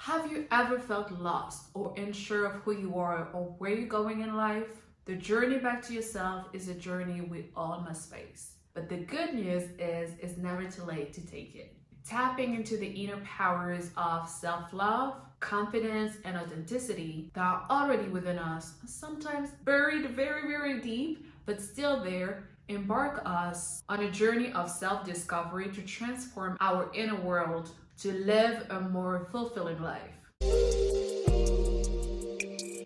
Have you ever felt lost or unsure of who you are or where you're going in life? The journey back to yourself is a journey we all must face. But the good news is it's never too late to take it. Tapping into the inner powers of self-love, confidence, and authenticity that are already within us, sometimes buried very, very deep, but still there, embark us on a journey of self-discovery to transform our inner world to live a more fulfilling life.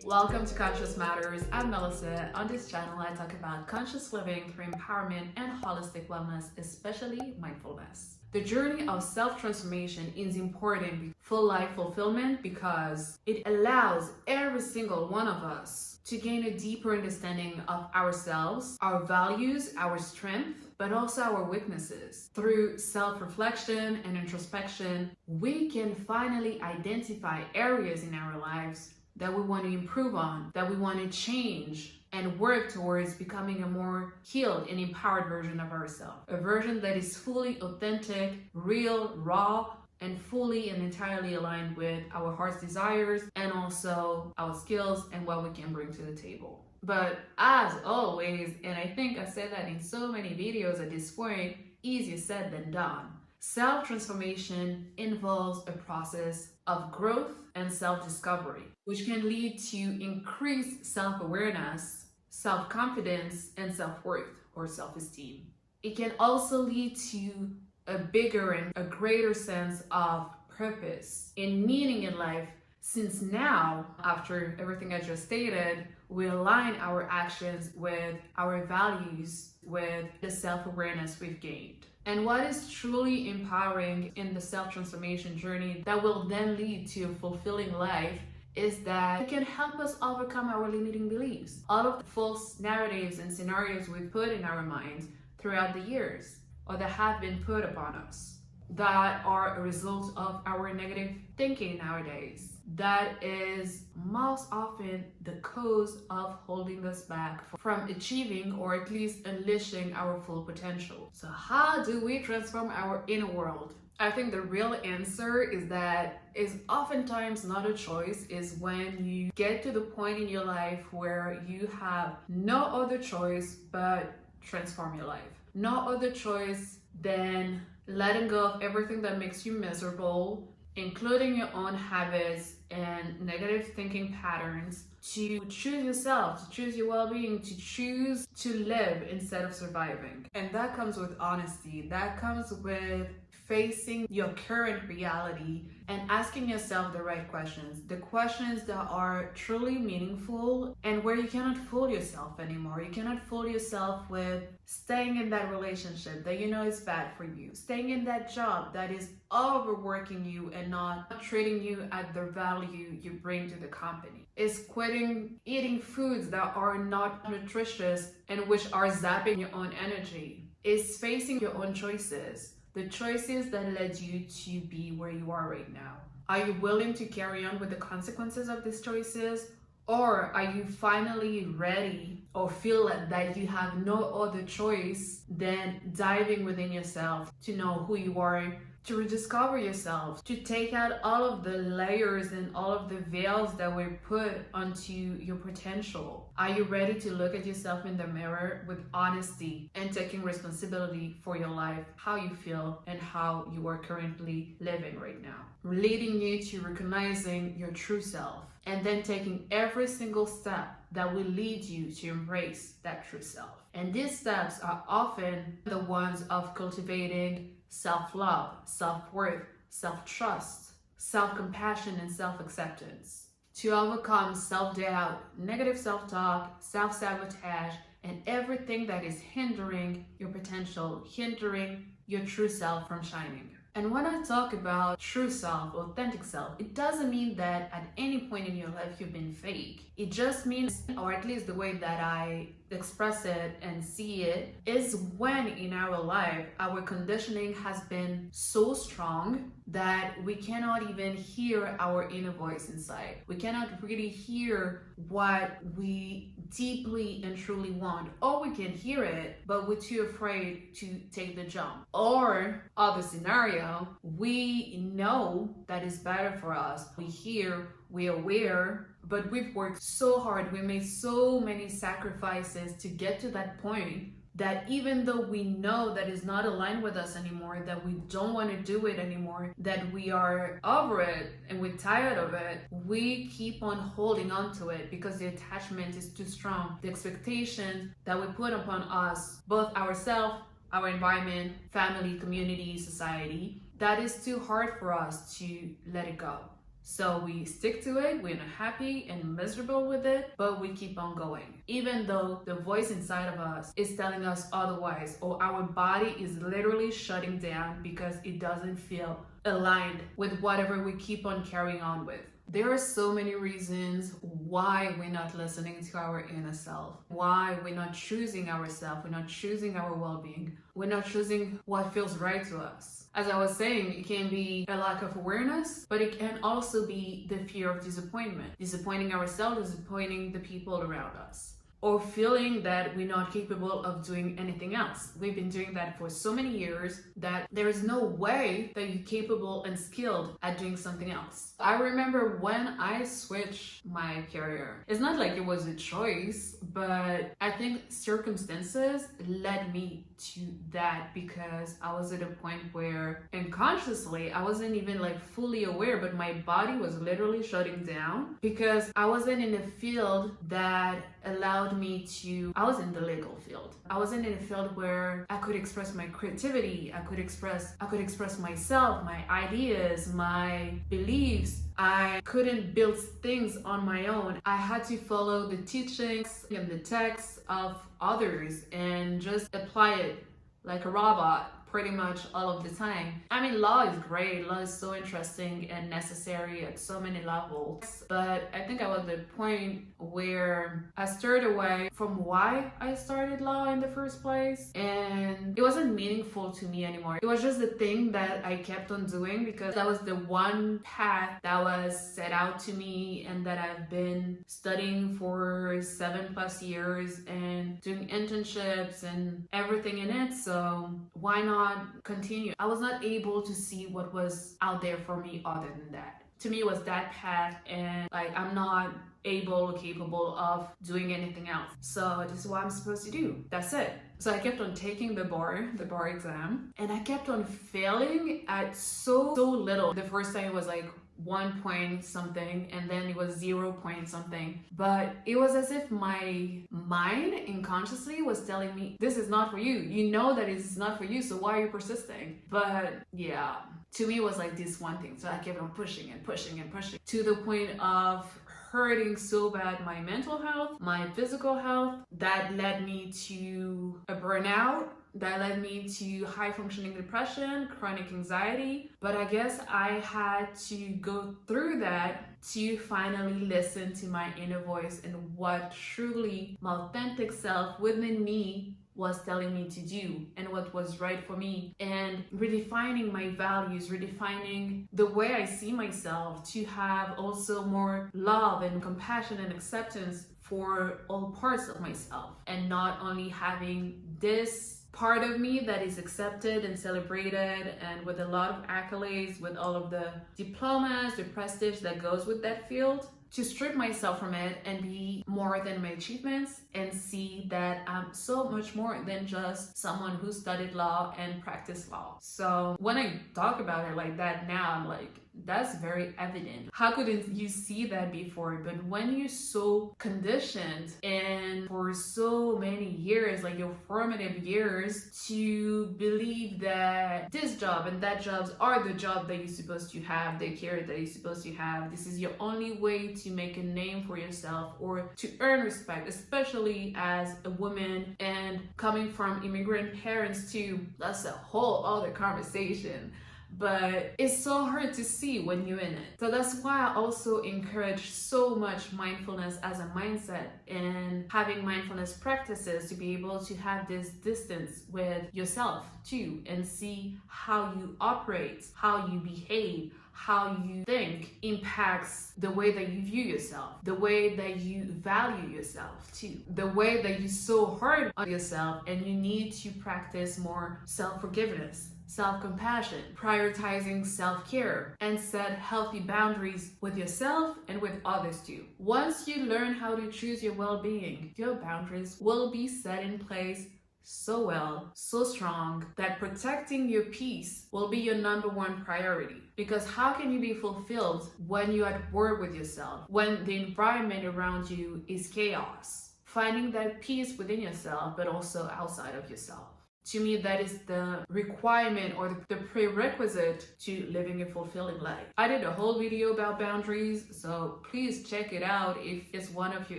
Welcome to Conscious Matters. I'm Melissa. On this channel, I talk about conscious living through empowerment and holistic wellness, especially mindfulness. The journey of self-transformation is important for life fulfillment because it allows every single one of us to gain a deeper understanding of ourselves, our values, our strength, but also our weaknesses. Through self-reflection and introspection, we can finally identify areas in our lives that we want to improve on, that we want to change, and work towards becoming a more healed and empowered version of ourselves. A version that is fully authentic, real, raw, and fully and entirely aligned with our heart's desires and also our skills and what we can bring to the table. But as always, and I think I've said that in so many videos at this point, easier said than done. Self-transformation involves a process of growth and self-discovery, which can lead to increased self-awareness, self-confidence, and self-worth or self-esteem. It can also lead to a bigger and a greater sense of purpose and meaning in life, since now, after everything I just stated, we align our actions with our values, with the self-awareness we've gained. And what is truly empowering in the self-transformation journey that will then lead to a fulfilling life is that it can help us overcome our limiting beliefs, all of the false narratives and scenarios we put in our minds throughout the years, or that have been put upon us, that are a result of our negative thinking nowadays. That is most often the cause of holding us back from achieving or at least unleashing our full potential. So how do we transform our inner world? I think the real answer is that is oftentimes not a choice, is when you get to the point in your life where you have no other choice but transform your life. No other choice than letting go of everything that makes you miserable, including your own habits and negative thinking patterns, to choose yourself, to choose your well-being, to choose to live instead of surviving. And that comes with honesty. That comes with facing your current reality and asking yourself the right questions, the questions that are truly meaningful and where you cannot fool yourself anymore. You cannot fool yourself with staying in that relationship that you know is bad for you, staying in that job that is overworking you and not treating you at the value you bring to the company. It's quitting eating foods that are not nutritious and which are zapping your own energy. It's facing your own choices. The choices that led you to be where you are right now. Are you willing to carry on with the consequences of these choices? Or are you finally ready or feel that you have no other choice than diving within yourself to know who you are, to rediscover yourself, to take out all of the layers and all of the veils that were put onto your potential? Are you ready to look at yourself in the mirror with honesty and taking responsibility for your life, how you feel, and how you are currently living right now? Leading you to recognizing your true self and then taking every single step that will lead you to embrace that true self. And these steps are often the ones of cultivating self-love, self-worth, self-trust, self-compassion, and self-acceptance. To overcome self-doubt, negative self-talk, self-sabotage, and everything that is hindering your potential, hindering your true self from shining. And when I talk about true self, authentic self, it doesn't mean that at any point in your life you've been fake. It just means, or at least the way that I express it and see it, is when in our life our conditioning has been so strong that we cannot even hear our inner voice inside. We cannot really hear what we deeply and truly want, or we can hear it but we're too afraid to take the jump. Or other scenario, denial, we know that it's better for us. We hear, we're aware, but we've worked so hard. We made so many sacrifices to get to that point that even though we know that it's not aligned with us anymore, that we don't want to do it anymore, that we are over it and we're tired of it, we keep on holding on to it because the attachment is too strong. The expectations that we put upon us, both ourselves, our environment, family, community, society, that is too hard for us to let it go. So we stick to it, we're not happy and miserable with it, but we keep on going. Even though the voice inside of us is telling us otherwise, or our body is literally shutting down because it doesn't feel aligned with whatever we keep on carrying on with. There are so many reasons why we're not listening to our inner self, why we're not choosing ourselves, we're not choosing our well-being, we're not choosing what feels right to us. As I was saying, it can be a lack of awareness, but it can also be the fear of disappointment, disappointing ourselves, disappointing the people around us, or feeling that we're not capable of doing anything else. We've been doing that for so many years that there is no way that you're capable and skilled at doing something else. I remember when I switched my career, it's not like it was a choice, but I think circumstances led me to that because I was at a point where unconsciously I wasn't even like fully aware, but my body was literally shutting down because I wasn't in a field that allowed me to, I was in the legal field. I wasn't in a field where I could express my creativity, I could express myself, my ideas, my beliefs. I couldn't build things on my own. I had to follow the teachings and the texts of others and just apply it like a robot pretty much all of the time. I mean, law is great. Law is so interesting and necessary at so many levels. But I think I was at the point where I stirred away from why I started law in the first place. And it wasn't meaningful to me anymore. It was just the thing that I kept on doing because that was the one path that was set out to me and that I've been studying for 7+ years and doing internships and everything in it. So why not continue? I was not able to see what was out there for me other than that. To me, it was that path, and like I'm not able or capable of doing anything else. So this is what I'm supposed to do. That's it. So I kept on taking the bar exam, and I kept on failing at so little. The first time it was like 1 point something, and then it was 0 point something. But it was as if my mind unconsciously was telling me, this is not for you. You know that it's not for you, so why are you persisting? But yeah, to me it was like this one thing. So I kept on pushing and pushing and pushing to the point of hurting so bad my mental health, my physical health. That led me to a burnout. That led me to high functioning depression, chronic anxiety. But I guess I had to go through that to finally listen to my inner voice and what truly my authentic self within me was telling me to do and what was right for me, and redefining my values, redefining the way I see myself, to have also more love and compassion and acceptance for all parts of myself, and not only having this part of me that is accepted and celebrated and with a lot of accolades, with all of the diplomas, the prestige that goes with that field, to strip myself from it and be more than my achievements and see that I'm so much more than just someone who studied law and practiced law. So when I talk about it like that now, I'm like, that's very evident. How couldn't you see that before? But when you're so conditioned and for so many years, like your formative years, to believe that this job and that jobs are the job that you're supposed to have, the career that you're supposed to have, this is your only way to make a name for yourself or to earn respect, especially as a woman and coming from immigrant parents too. That's a whole other conversation. But it's so hard to see when you're in it. So that's why I also encourage so much mindfulness as a mindset and having mindfulness practices to be able to have this distance with yourself too and see how you operate, how you behave, how you think impacts the way that you view yourself, the way that you value yourself too, the way that you're so hard on yourself, and you need to practice more self-forgiveness. self-compassion, prioritizing self-care, and set healthy boundaries with yourself and with others too. Once you learn how to choose your well-being, your boundaries will be set in place so well, so strong, that protecting your peace will be your number one priority. Because how can you be fulfilled when you're at war with yourself, when the environment around you is chaos? Finding that peace within yourself, but also outside of yourself. To me, that is the requirement or the prerequisite to living a fulfilling life. I did a whole video about boundaries, so please check it out if it's one of your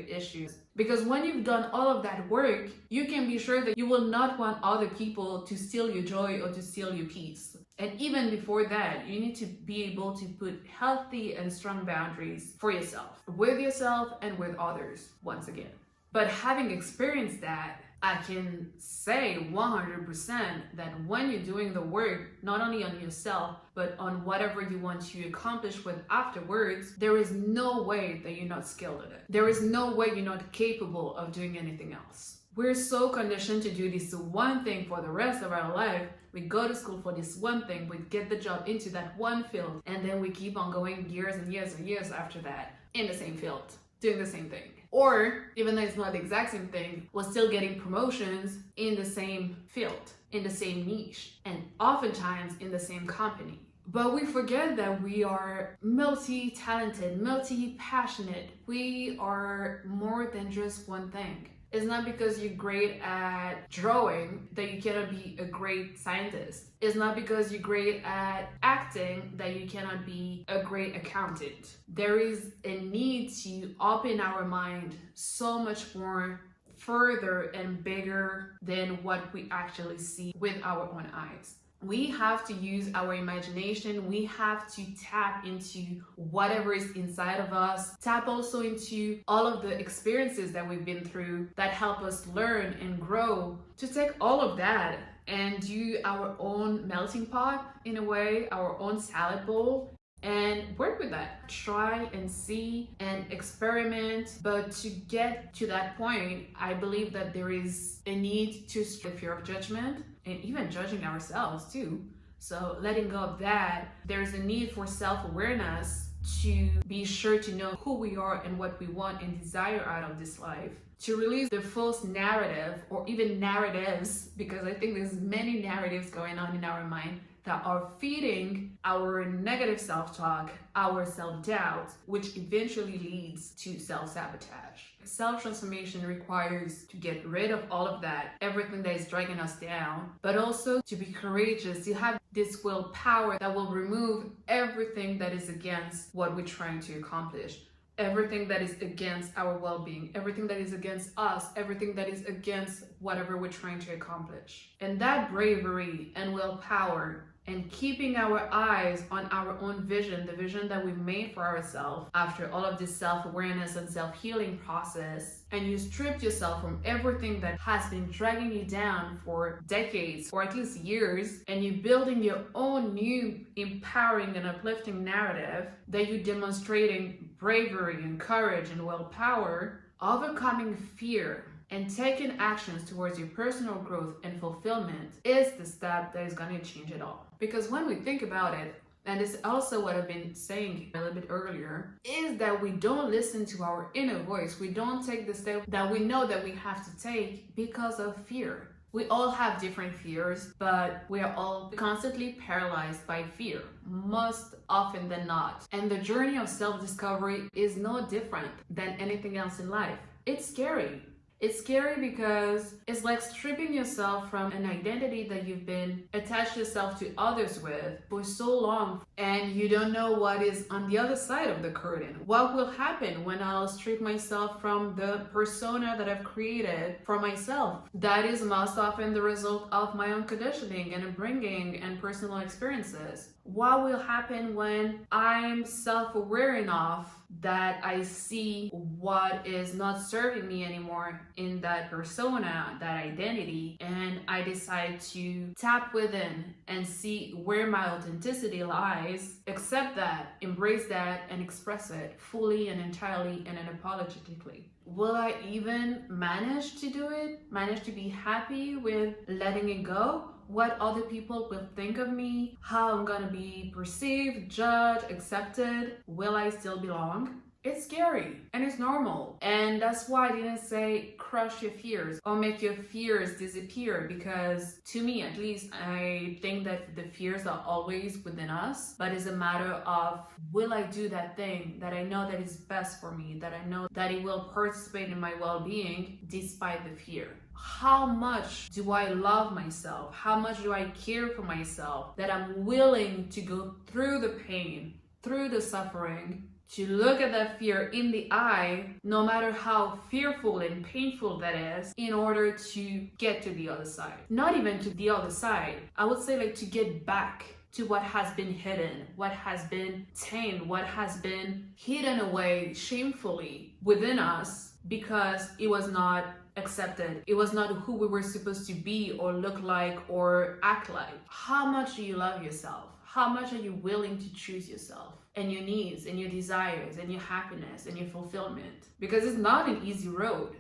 issues. Because when you've done all of that work, you can be sure that you will not want other people to steal your joy or to steal your peace. And even before that, you need to be able to put healthy and strong boundaries for yourself, with yourself and with others, once again. But having experienced that, I can say 100% that when you're doing the work, not only on yourself, but on whatever you want to accomplish with afterwards, there is no way that you're not skilled at it. There is no way you're not capable of doing anything else. We're so conditioned to do this one thing for the rest of our life. We go to school for this one thing, we get the job into that one field, and then we keep on going years and years and years after that in the same field, doing the same thing. Or, even though it's not the exact same thing, we're still getting promotions in the same field, in the same niche, and oftentimes in the same company. But we forget that we are multi-talented, multi-passionate. We are more than just one thing. It's not because you're great at drawing that you cannot be a great scientist. It's not because you're great at acting that you cannot be a great accountant. There is a need to open our mind so much more further and bigger than what we actually see with our own eyes. We have to use our imagination. We have to tap into whatever is inside of us. Tap also into all of the experiences that we've been through that help us learn and grow. To take all of that and do our own melting pot, in a way, our own salad bowl, and work with that. Try and see and experiment. But to get to that point, I believe that there is a need to strip fear of judgment and even judging ourselves too. So letting go of that, there's a need for self-awareness to be sure to know who we are and what we want and desire out of this life. To release the false narrative or even narratives, because I think there's many narratives going on in our mind that are feeding our negative self-talk, our self-doubt, which eventually leads to self-sabotage. Self-transformation requires to get rid of all of that, everything that is dragging us down, but also to be courageous, to have this willpower that will remove everything that is against what we're trying to accomplish. Everything that is against our well-being, everything that is against us, everything that is against whatever we're trying to accomplish. And that bravery and willpower and keeping our eyes on our own vision, the vision that we made for ourselves after all of this self-awareness and self-healing process, and you stripped yourself from everything that has been dragging you down for decades or at least years, and you're building your own new empowering and uplifting narrative that you're demonstrating bravery and courage and willpower, overcoming fear and taking actions towards your personal growth and fulfillment is the step that is going to change it all. Because when we think about it, and it's also what I've been saying a little bit earlier, is that we don't listen to our inner voice. We don't take the step that we know that we have to take because of fear. We all have different fears, but we are all constantly paralyzed by fear, most often than not. And the journey of self-discovery is no different than anything else in life. It's scary. It's scary because it's like stripping yourself from an identity that you've been attached yourself to others with for so long, and you don't know what is on the other side of the curtain. What will happen when I'll strip myself from the persona that I've created for myself? That is most often the result of my own conditioning and upbringing and personal experiences. What will happen when I'm self-aware enough that I see what is not serving me anymore in that persona, that identity, and I decide to tap within and see where my authenticity lies, accept that, embrace that, and express it fully and entirely and unapologetically? Will I even manage to do it? Manage to be happy with letting it go? what other people will think of me, how I'm gonna be perceived, judged, accepted. Will I still belong? It's scary and it's normal. And that's why I didn't say crush your fears or make your fears disappear, because to me at least, I think that the fears are always within us, but it's a matter of, will I do that thing that I know that is best for me, that I know that it will participate in my well-being despite the fear? How much do I love myself? How much do I care for myself that I'm willing to go through the pain, through the suffering, to look at that fear in the eye, no matter how fearful and painful that is, in order to get to the other side. Not even to the other side, I would say like to get back to what has been hidden, what has been tamed, what has been hidden away shamefully within us because it was not accepted. It was not who we were supposed to be or look like or act like. How much do you love yourself? How much are you willing to choose yourself and your needs and your desires and your happiness and your fulfillment? Because it's not an easy road.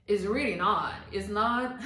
It's really not. It's not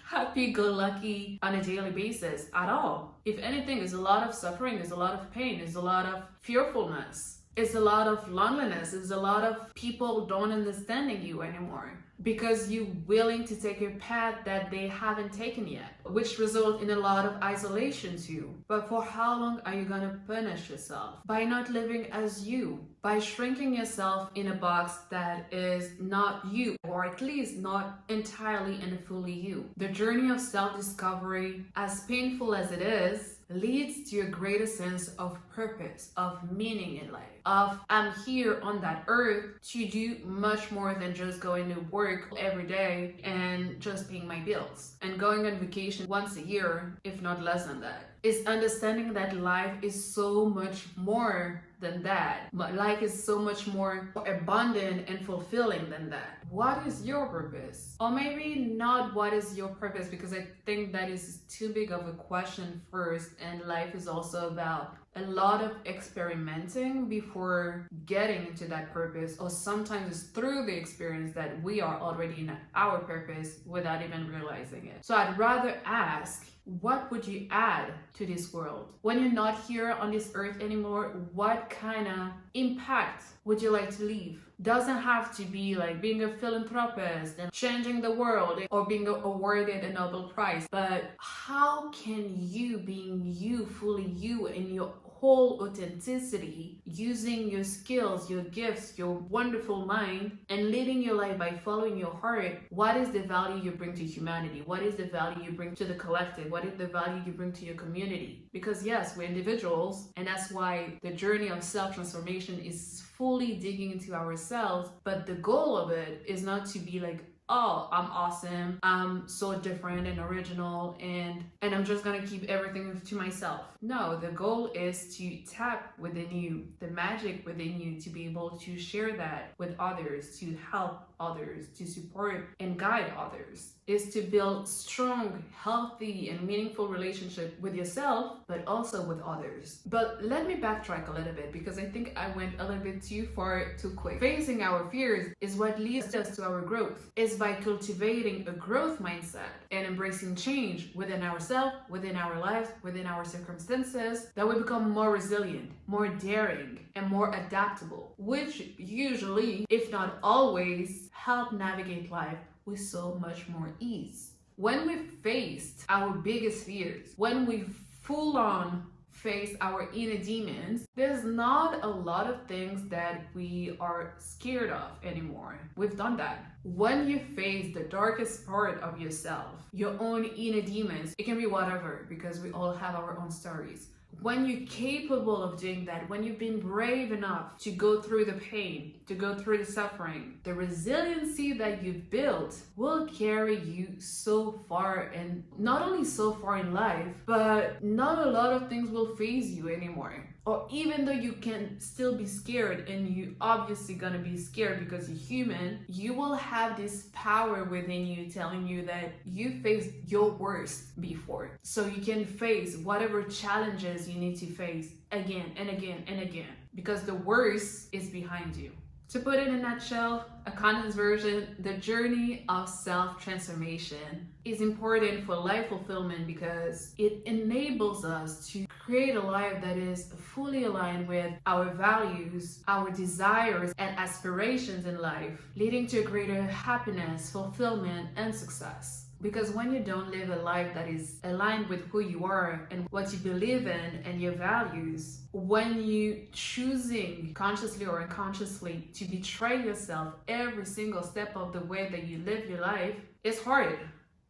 happy-go-lucky on a daily basis at all. If anything, there's a lot of suffering, there's a lot of pain, there's a lot of fearfulness. It's a lot of loneliness. It's a lot of people don't understanding you anymore because you're willing to take a path that they haven't taken yet, which results in a lot of isolation too. But for how long are you gonna punish yourself? By not living as you, by shrinking yourself in a box that is not you, or at least not entirely and fully you. The journey of self-discovery, as painful as it is, leads to a greater sense of purpose, of meaning in life, of I'm here on that earth to do much more than just going to work every day and just paying my bills and going on vacation once a year, if not less than that. It's understanding that life is so much more than that. Life is so much more abundant and fulfilling than that. What is your purpose? Or maybe not what is your purpose, because I think that is too big of a question first, and life is also about a lot of experimenting before getting into that purpose, or sometimes it's through the experience that we are already in our purpose without even realizing it. So I'd rather ask, what would you add to this world? When you're not here on this earth anymore, what kind of impact would you like to leave? Doesn't have to be like being a philanthropist and changing the world or being awarded a Nobel Prize, but how can you, being you, fully you in your whole authenticity, using your skills, your gifts, your wonderful mind, and living your life by following your heart, what is the value you bring to humanity? What is the value you bring to the collective? What is the value you bring to your community? Because yes, we're individuals, and that's why the journey of self-transformation is fully digging into ourselves, but the goal of it is not to be like, oh, I'm awesome, I'm so different and original, and I'm just gonna keep everything to myself. No, the goal is to tap within you, the magic within you, to be able to share that with others, to help others, to support and guide others. Is to build strong, healthy, and meaningful relationship with yourself, but also with others. But let me backtrack a little bit, because I think I went a little bit too far too quick. Facing our fears is what leads us to our growth. It's by cultivating a growth mindset and embracing change within ourselves, within our lives, within our circumstances, that we become more resilient, more daring, and more adaptable, which usually, if not always, help navigate life with so much more ease. When we faced our biggest fears, when we full on face our inner demons, there's not a lot of things that we are scared of anymore. We've done that. When you face the darkest part of yourself, your own inner demons, it can be whatever, because we all have our own stories. When you're capable of doing that, when you've been brave enough to go through the pain, to go through the suffering, the resiliency that you've built will carry you so far, and not only so far in life, but not a lot of things will faze you anymore. Or even though you can still be scared, and you obviously gonna be scared because you're human, you will have this power within you telling you that you faced your worst before. So you can face whatever challenges you need to face again and again and again, because the worst is behind you. To put it in a nutshell, a condensed version, the journey of self-transformation is important for life fulfillment because it enables us to create a life that is fully aligned with our values, our desires, and aspirations in life, leading to greater happiness, fulfillment, and success. Because when you don't live a life that is aligned with who you are and what you believe in and your values, when you choosing consciously or unconsciously to betray yourself every single step of the way that you live your life, it's hard.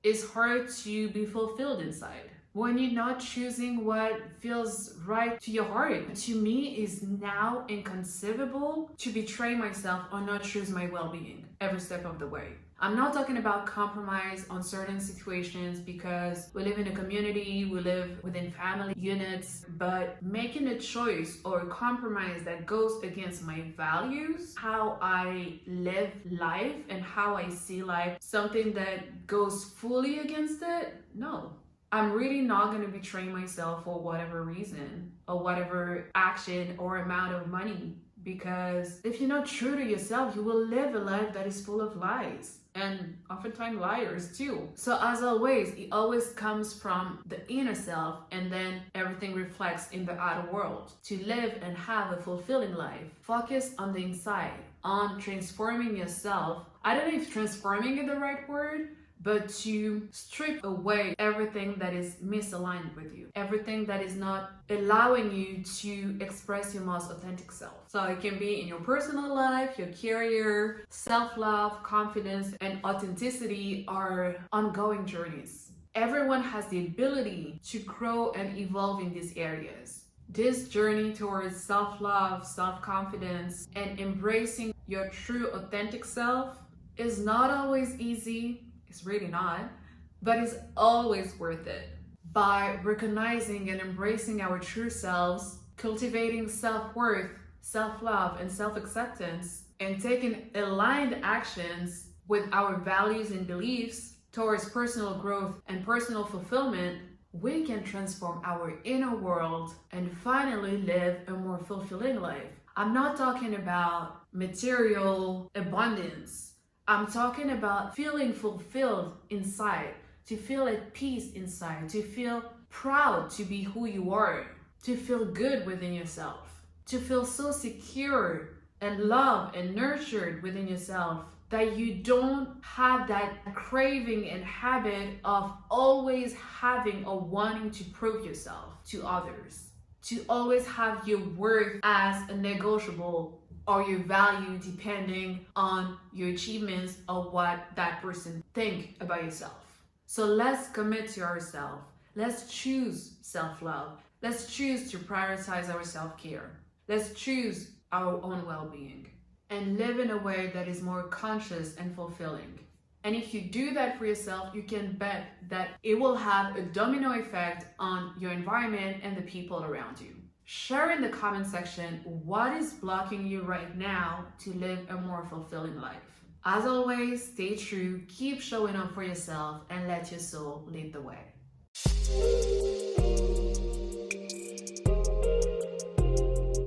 It's hard to be fulfilled inside. When you're not choosing what feels right to your heart, to me is now inconceivable to betray myself or not choose my well-being every step of the way. I'm not talking about compromise on certain situations because we live in a community, we live within family units, but making a choice or a compromise that goes against my values, how I live life and how I see life, something that goes fully against it, no. I'm really not going to betray myself for whatever reason or whatever action or amount of money, because if you're not true to yourself, you will live a life that is full of lies and oftentimes liars too. So as always, it always comes from the inner self and then everything reflects in the outer world. To live and have a fulfilling life, focus on the inside, on transforming yourself. I don't know if transforming is the right word, but to strip away everything that is misaligned with you, everything that is not allowing you to express your most authentic self. So it can be in your personal life, your career, self-love, confidence, and authenticity are ongoing journeys. Everyone has the ability to grow and evolve in these areas. This journey towards self-love, self-confidence, and embracing your true authentic self is not always easy. It's really not, but it's always worth it. By recognizing and embracing our true selves, cultivating self-worth, self-love, and self-acceptance, and taking aligned actions with our values and beliefs towards personal growth and personal fulfillment, we can transform our inner world and finally live a more fulfilling life. I'm not talking about material abundance. I'm talking about feeling fulfilled inside, to feel at peace inside, to feel proud to be who you are, to feel good within yourself, to feel so secure and loved and nurtured within yourself that you don't have that craving and habit of always having or wanting to prove yourself to others, to always have your worth as a negotiable or your value depending on your achievements or what that person think about yourself. So let's commit to ourselves. Let's choose self-love. Let's choose to prioritize our self-care. Let's choose our own well-being and live in a way that is more conscious and fulfilling. And if you do that for yourself, you can bet that it will have a domino effect on your environment and the people around you. Share in the comment section what is blocking you right now to live a more fulfilling life. As always, stay true, keep showing up for yourself, and let your soul lead the way.